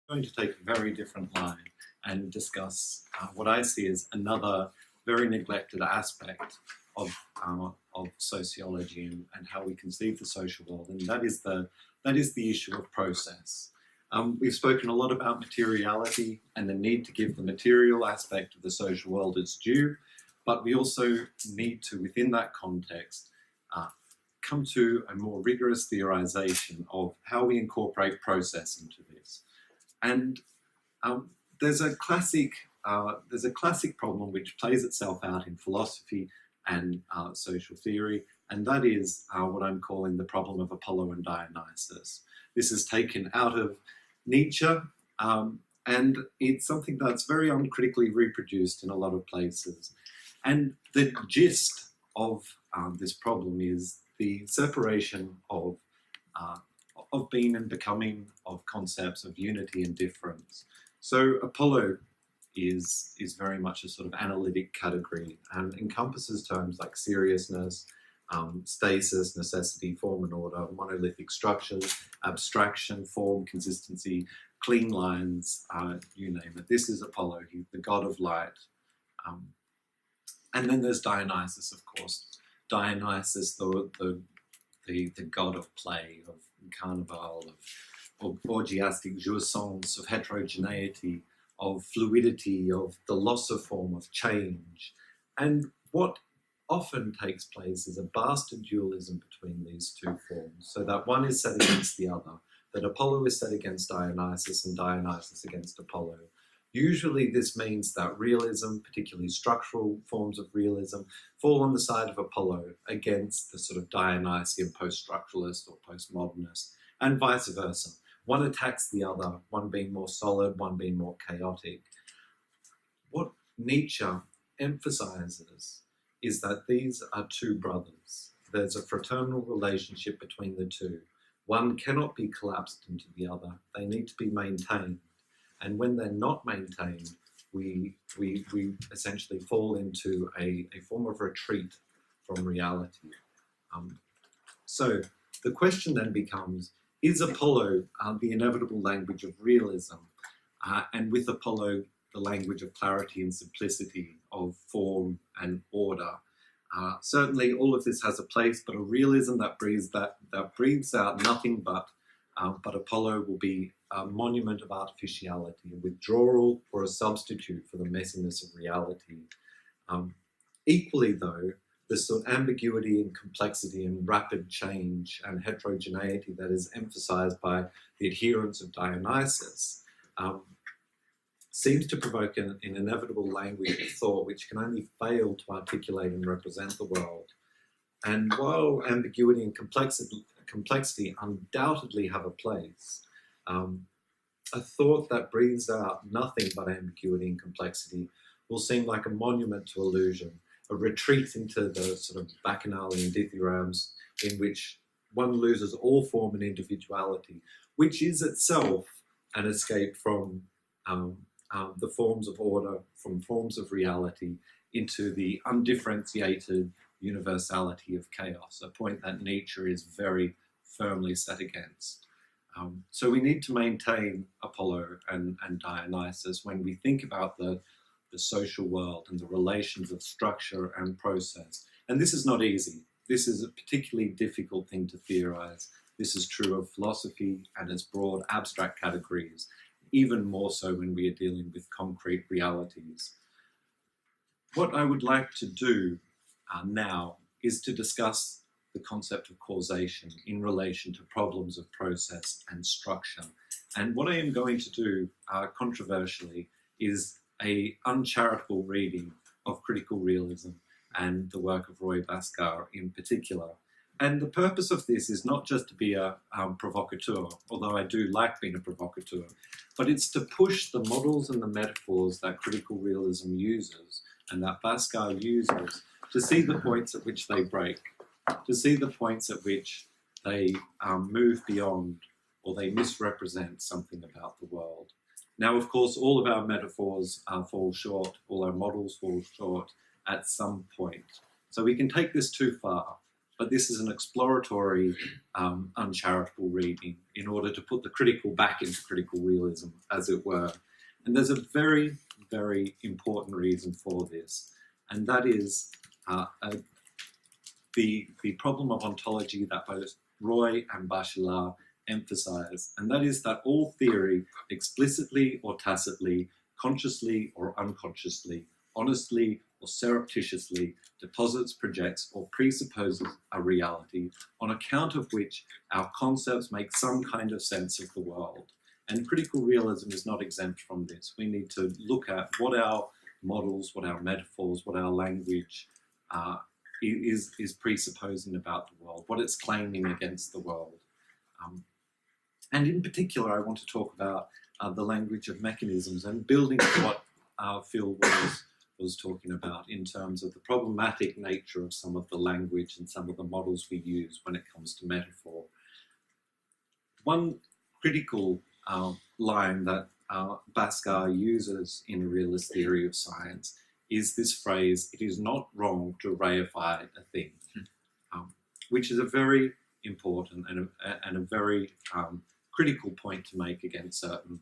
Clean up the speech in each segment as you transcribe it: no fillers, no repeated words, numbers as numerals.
going to take a very different line and discuss what I see as another very neglected aspect of sociology and how we conceive the social world, and that is the issue of process. We've spoken a lot about materiality and the need to give the material aspect of the social world its due, but we also need to, within that context, come to a more rigorous theorization of how we incorporate process into this. And there's a classic problem which plays itself out in philosophy and social theory, and that is what I'm calling the problem of Apollo and Dionysus. This is taken out of Nietzsche, and it's something that's very uncritically reproduced in a lot of places. And the gist of this problem is the separation of being and becoming, of concepts of unity and difference. So Apollo is very much a sort of analytic category and encompasses terms like seriousness, stasis, necessity, form and order, monolithic structures, abstraction, form, consistency, clean lines, you name it. This is Apollo, he's the god of light. And then there's Dionysus, of course. Dionysus, the god of play, of carnival, of orgiastic jouissance, of heterogeneity, of fluidity, of the loss of form, of change. And what often takes place is a bastard dualism between these two forms, so that one is set against the other, that Apollo is set against Dionysus and Dionysus against Apollo. Usually this means that realism, particularly structural forms of realism, fall on the side of Apollo against the sort of Dionysian post-structuralist or postmodernist, and vice versa. One attacks the other, one being more solid, one being more chaotic. What Nietzsche emphasizes is that these are two brothers. There's a fraternal relationship between the two. One cannot be collapsed into the other. They need to be maintained. And when they're not maintained, we essentially fall into a form of retreat from reality. So the question then becomes, is Apollo the inevitable language of realism? And with Apollo, the language of clarity and simplicity, of form and order? Certainly all of this has a place, but a realism that breathes out nothing but Apollo will be a monument of artificiality, a withdrawal or a substitute for the messiness of reality. Equally though, the sort of ambiguity and complexity and rapid change and heterogeneity that is emphasized by the adherents of Dionysus seems to provoke an inevitable language of thought which can only fail to articulate and represent the world. And while ambiguity and complexity undoubtedly have a place, a thought that breathes out nothing but ambiguity and complexity will seem like a monument to illusion, a retreat into the sort of bacchanalian dithyrambs in which one loses all form and individuality, which is itself an escape from the forms of order, from forms of reality, into the undifferentiated universality of chaos, a point that Nietzsche is very firmly set against. So we need to maintain Apollo and Dionysus when we think about the social world and the relations of structure and process. And this is not easy. This is a particularly difficult thing to theorize. This is true of philosophy and its broad abstract categories, even more so when we are dealing with concrete realities. What I would like to do now is to discuss the concept of causation in relation to problems of process and structure. And what I am going to do, controversially, is an uncharitable reading of Critical Realism and the work of Roy Bhaskar in particular. And the purpose of this is not just to be a provocateur, although I do like being a provocateur, but it's to push the models and the metaphors that Critical Realism uses and that Bhaskar uses to see the points at which they break, to see the points at which they move beyond or they misrepresent something about the world. Now, of course, all of our metaphors fall short, all our models fall short at some point. So we can take this too far. but this is an exploratory, uncharitable reading in order to put the critical back into critical realism, as it were. And there's a very, very important reason for this, and that is the problem of ontology that both Roy and Bachelard emphasize, and that is that all theory, explicitly or tacitly, consciously or unconsciously, honestly or surreptitiously, deposits, projects, or presupposes a reality on account of which our concepts make some kind of sense of the world. And critical realism is not exempt from this. We need to look at what our models, what our metaphors, what our language is presupposing about the world, what it's claiming against the world. And in particular, I want to talk about the language of mechanisms and building on what Phil was talking about in terms of the problematic nature of some of the language and some of the models we use when it comes to metaphor. One critical line that Bhaskar uses in a realist theory of science is this phrase, "It is not wrong to reify a thing," which is a very important and a very critical point to make against certain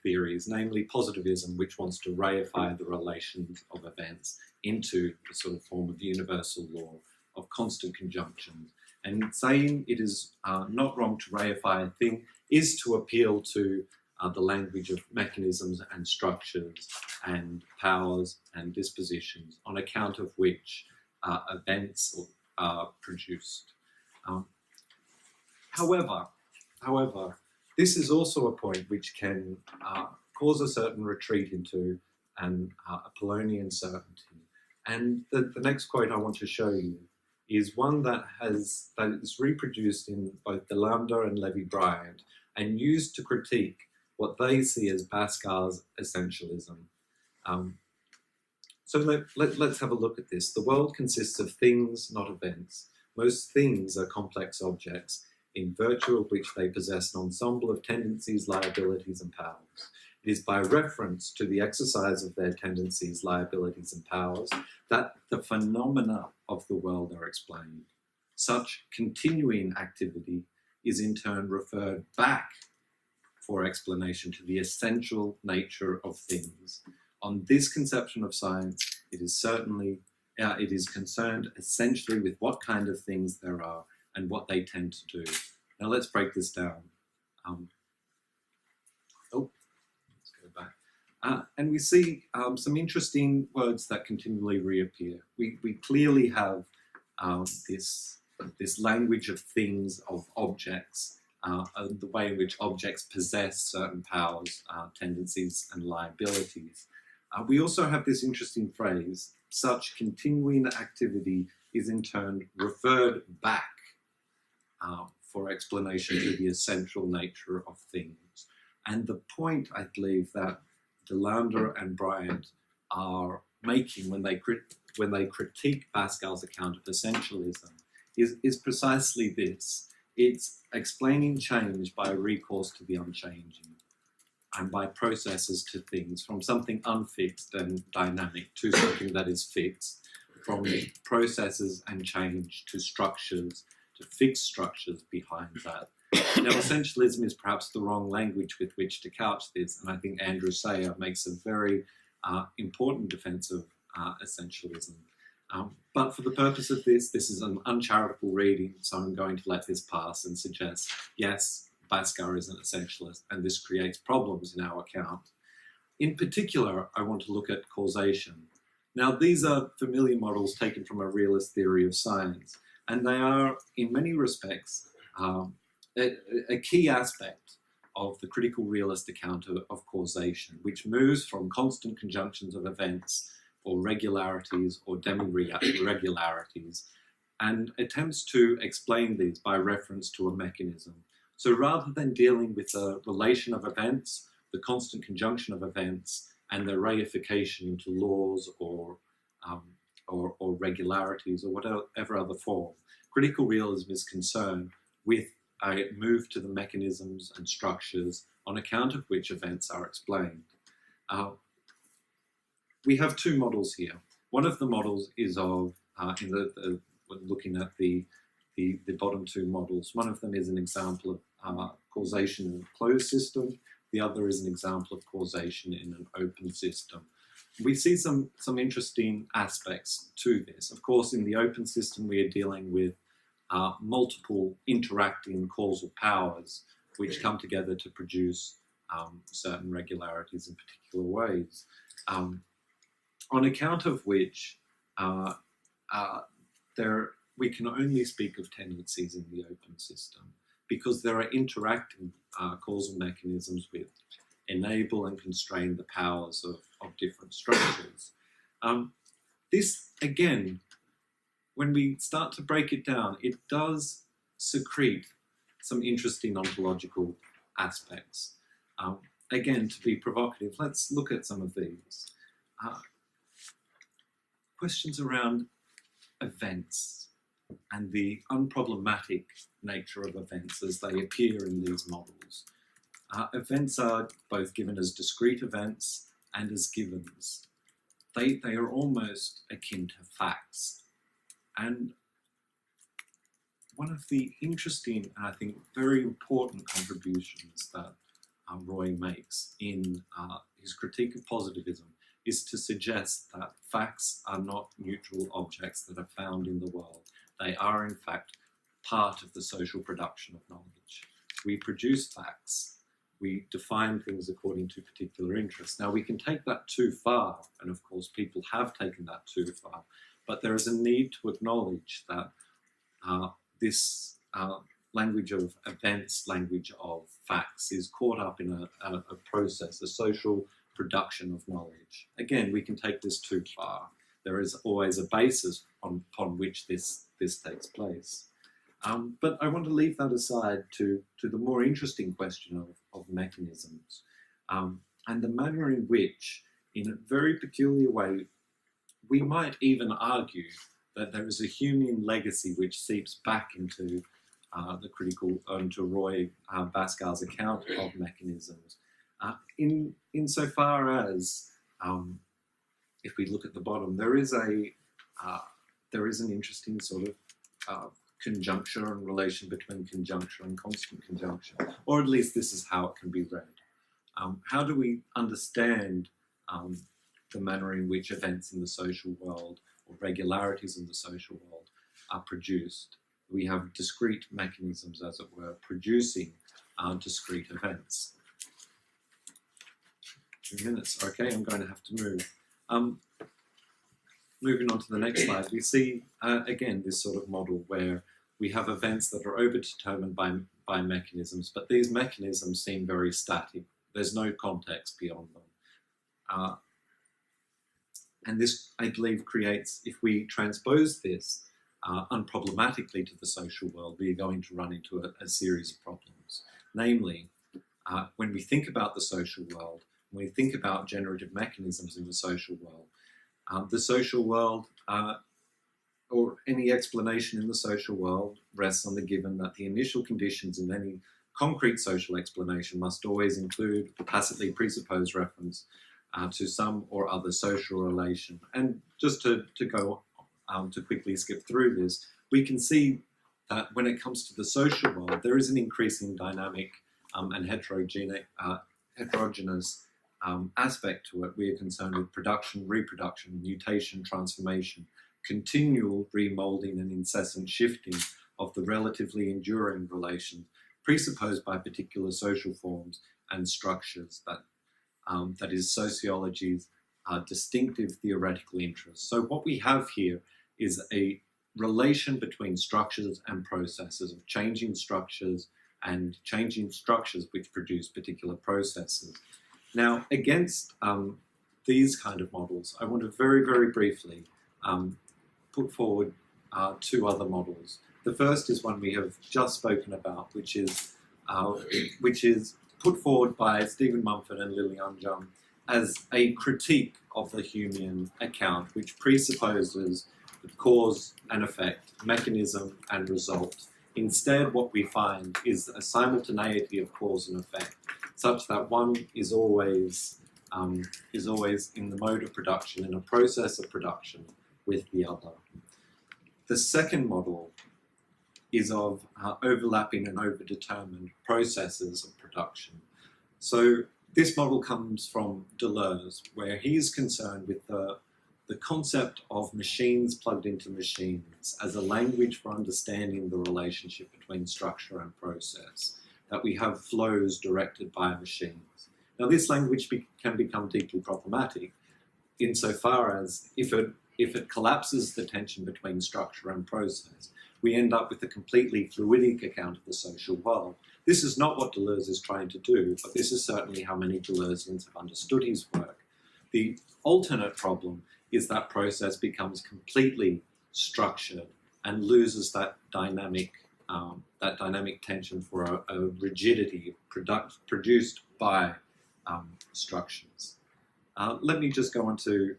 theories, namely positivism, which wants to reify the relations of events into a sort of form of universal law of constant conjunctions. And saying it is not wrong to reify a thing is to appeal to the language of mechanisms and structures and powers and dispositions on account of which events are produced. However, this is also a point which can cause a certain retreat into an Apollonian certainty. And the next quote I want to show you is one that is reproduced in both DeLanda and Levi-Bryant and used to critique what they see as Bhaskar's essentialism. So let's have a look at this. The world consists of things, not events. Most things are complex objects, in virtue of which they possess an ensemble of tendencies, liabilities, and powers. It is by reference to the exercise of their tendencies, liabilities, and powers that the phenomena of the world are explained. Such continuing activity is in turn referred back for explanation to the essential nature of things. On this conception of science, it is concerned essentially with what kind of things there are and what they tend to do. Now let's break this down. Let's go back. And we see some interesting words that continually reappear. We clearly have this language of things, of objects, the way in which objects possess certain powers, tendencies, and liabilities. We also have this interesting phrase, such continuing activity is in turn referred back for explanation to the essential nature of things. And the point, I believe, that DeLanda and Bryant are making when they critique Bhaskar's account of essentialism is precisely this. It's explaining change by recourse to the unchanging and by processes to things, from something unfixed and dynamic to something that is fixed, from processes and change to structures, to fixed structures behind that. Now, essentialism is perhaps the wrong language with which to couch this, and I think Andrew Sayer makes a very important defense of essentialism. But for the purpose of this is an uncharitable reading, so I'm going to let this pass and suggest, yes, Bhaskar is an essentialist, and this creates problems in our account. In particular, I want to look at causation. Now, these are familiar models taken from a realist theory of science, and they are, in many respects, a key aspect of the critical realist account of causation, which moves from constant conjunctions of events or regularities or demi-regularities, and attempts to explain these by reference to a mechanism. So rather than dealing with the relation of events, the constant conjunction of events, and their reification into laws or regularities or whatever other form, critical realism is concerned with a move to the mechanisms and structures on account of which events are explained. We have two models here. One of the models is of when looking at the bottom two models. One of them is an example of causation in a closed system. The other is an example of causation in an open system. We see some interesting aspects to this. Of course, in the open system, we are dealing with multiple interacting causal powers which come together to produce certain regularities in particular ways, on account of which we can only speak of tendencies in the open system because there are interacting causal mechanisms which enable and constrain the powers of different structures. This, again, when we start to break it down, it does secrete some interesting ontological aspects. Again, to be provocative, let's look at some of these. Questions around events and the unproblematic nature of events as they appear in these models. Events are both given as discrete events and as givens. They are almost akin to facts. And one of the interesting and I think very important contributions that Roy makes in his critique of positivism is to suggest that facts are not neutral objects that are found in the world. They are, in fact, part of the social production of knowledge. We produce facts. We define things according to particular interests. Now, we can take that too far, and of course, people have taken that too far, but there is a need to acknowledge that this language of events, language of facts, is caught up in a process, a social production of knowledge. Again, we can take this too far. There is always a basis upon which this takes place. But I want to leave that aside to the more interesting question of mechanisms and the manner in which, in a very peculiar way, we might even argue that there is a Humean legacy which seeps back into the critical, into Roy Bhaskara's account of mechanisms. Insofar as, if we look at the bottom, there is an interesting sort of conjuncture and relation between conjuncture and constant conjuncture, or at least this is how it can be read. How do we understand the manner in which events in the social world or regularities in the social world are produced? We have discrete mechanisms, as it were, producing discrete events. 2 minutes, okay, I'm going to have to move. Moving on to the next slide, we see, again, this sort of model where we have events that are overdetermined by mechanisms, but these mechanisms seem very static. There's no context beyond them. And this, I believe, creates, if we transpose this unproblematically to the social world, we are going to run into a series of problems. Namely, when we think about the social world, when we think about generative mechanisms in the social world, or any explanation in the social world rests on the given that the initial conditions in any concrete social explanation must always include a tacitly presupposed reference to some or other social relation. And just to go to quickly skip through this, we can see that when it comes to the social world, there is an increasing dynamic and heterogeneous aspect to it. We are concerned with production, reproduction, mutation, transformation, continual remoulding and incessant shifting of the relatively enduring relations presupposed by particular social forms and structures that is sociology's distinctive theoretical interest. So what we have here is a relation between structures and processes, of changing structures and changing structures which produce particular processes. Now, against these kind of models, I want to very, very briefly put forward two other models. The first is one we have just spoken about, which is put forward by Stephen Mumford and Liil Anjum as a critique of the Humean account, which presupposes the cause and effect, mechanism and result. Instead, what we find is a simultaneity of cause and effect, such that one is always in the mode of production, in a process of production with the other. The second model is of overlapping and overdetermined processes of production. So this model comes from Deleuze, where he's concerned with the concept of machines plugged into machines as a language for understanding the relationship between structure and process, that we have flows directed by machines. Now, this language can become deeply problematic insofar as if it collapses the tension between structure and process, we end up with a completely fluidic account of the social world. This is not what Deleuze is trying to do, but this is certainly how many Deleuzians have understood his work. The alternate problem is that process becomes completely structured and loses that dynamic tension for a rigidity produced by structures. Let me just go on to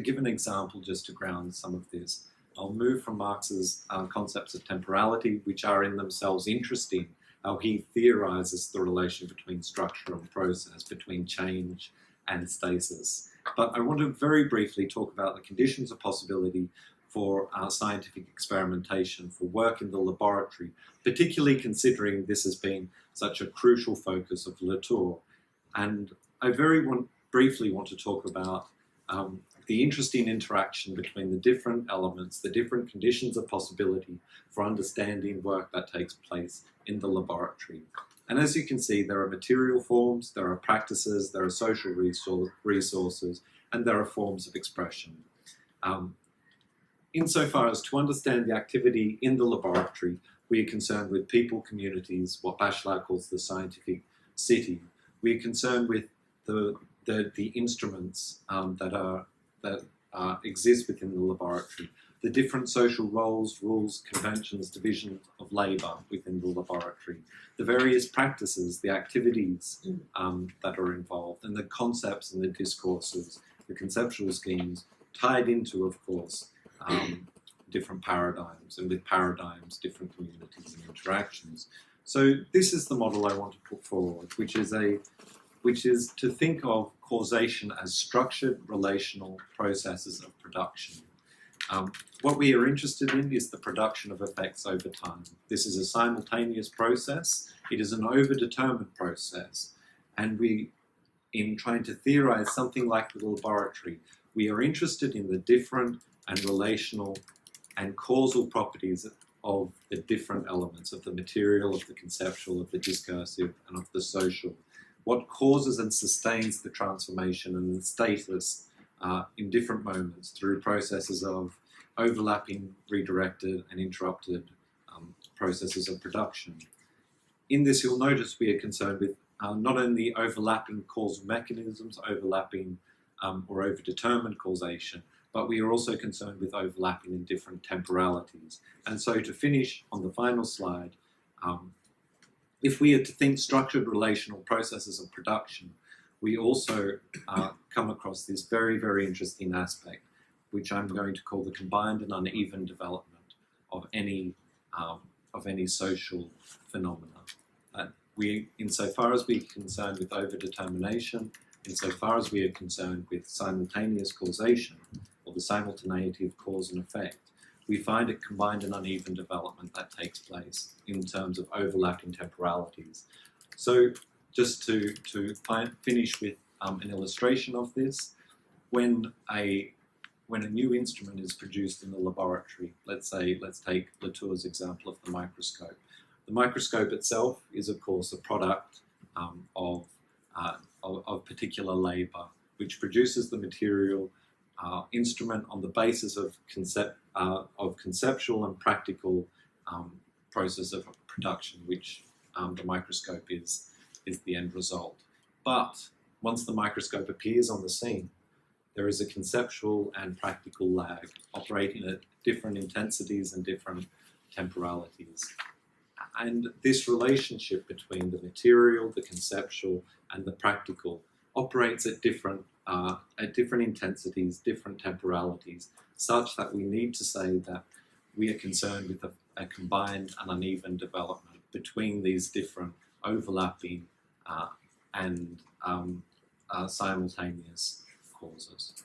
give an example just to ground some of this. I'll move from Marx's concepts of temporality, which are in themselves interesting, how he theorizes the relation between structure and process, between change and stasis. But I want to very briefly talk about the conditions of possibility for scientific experimentation, for work in the laboratory, particularly considering this has been such a crucial focus of Latour. And I briefly want to talk about the interesting interaction between the different elements, the different conditions of possibility for understanding work that takes place in the laboratory. And as you can see, there are material forms, there are practices, there are social resources, and there are forms of expression. Insofar as to understand the activity in the laboratory, we are concerned with people, communities, what Bachelard calls the scientific city. We are concerned with the instruments that exist within the laboratory, the different social roles, rules, conventions, division of labour within the laboratory, the various practices, the activities that are involved, and the concepts and the discourses, the conceptual schemes, tied into, of course, different paradigms, and with paradigms, different communities and interactions. So this is the model I want to put forward, which is to think of causation as structured relational processes of production. What we are interested in is the production of effects over time. This is a simultaneous process. It is an overdetermined process. And in trying to theorize something like the laboratory, we are interested in the different and relational and causal properties of the different elements of the material, of the conceptual, of the discursive, and of the social. What causes and sustains the transformation and the status in different moments through processes of overlapping, redirected, and interrupted processes of production. In this, you'll notice we are concerned with not only overlapping causal mechanisms, overlapping or overdetermined causation, but we are also concerned with overlapping in different temporalities. And so to finish on the final slide, if we are to think structured relational processes of production, we also come across this very, very interesting aspect, which I'm going to call the combined and uneven development of any social phenomena. Insofar as we are concerned with overdetermination, insofar as we are concerned with simultaneous causation, or the simultaneity of cause and effect, we find a combined and uneven development that takes place in terms of overlapping temporalities. So just to finish with an illustration of this, when a new instrument is produced in the laboratory, let's take Latour's example of the microscope. The microscope itself is, of course, a product of particular labour, which produces the material instrument on the basis of conceptual and practical process of production, which the microscope is the end result. But once the microscope appears on the scene, there is a conceptual and practical lag operating at different intensities and different temporalities. And this relationship between the material, the conceptual, and the practical operates at different intensities, different temporalities, such that we need to say that we are concerned with a combined and uneven development between these different overlapping and simultaneous causes.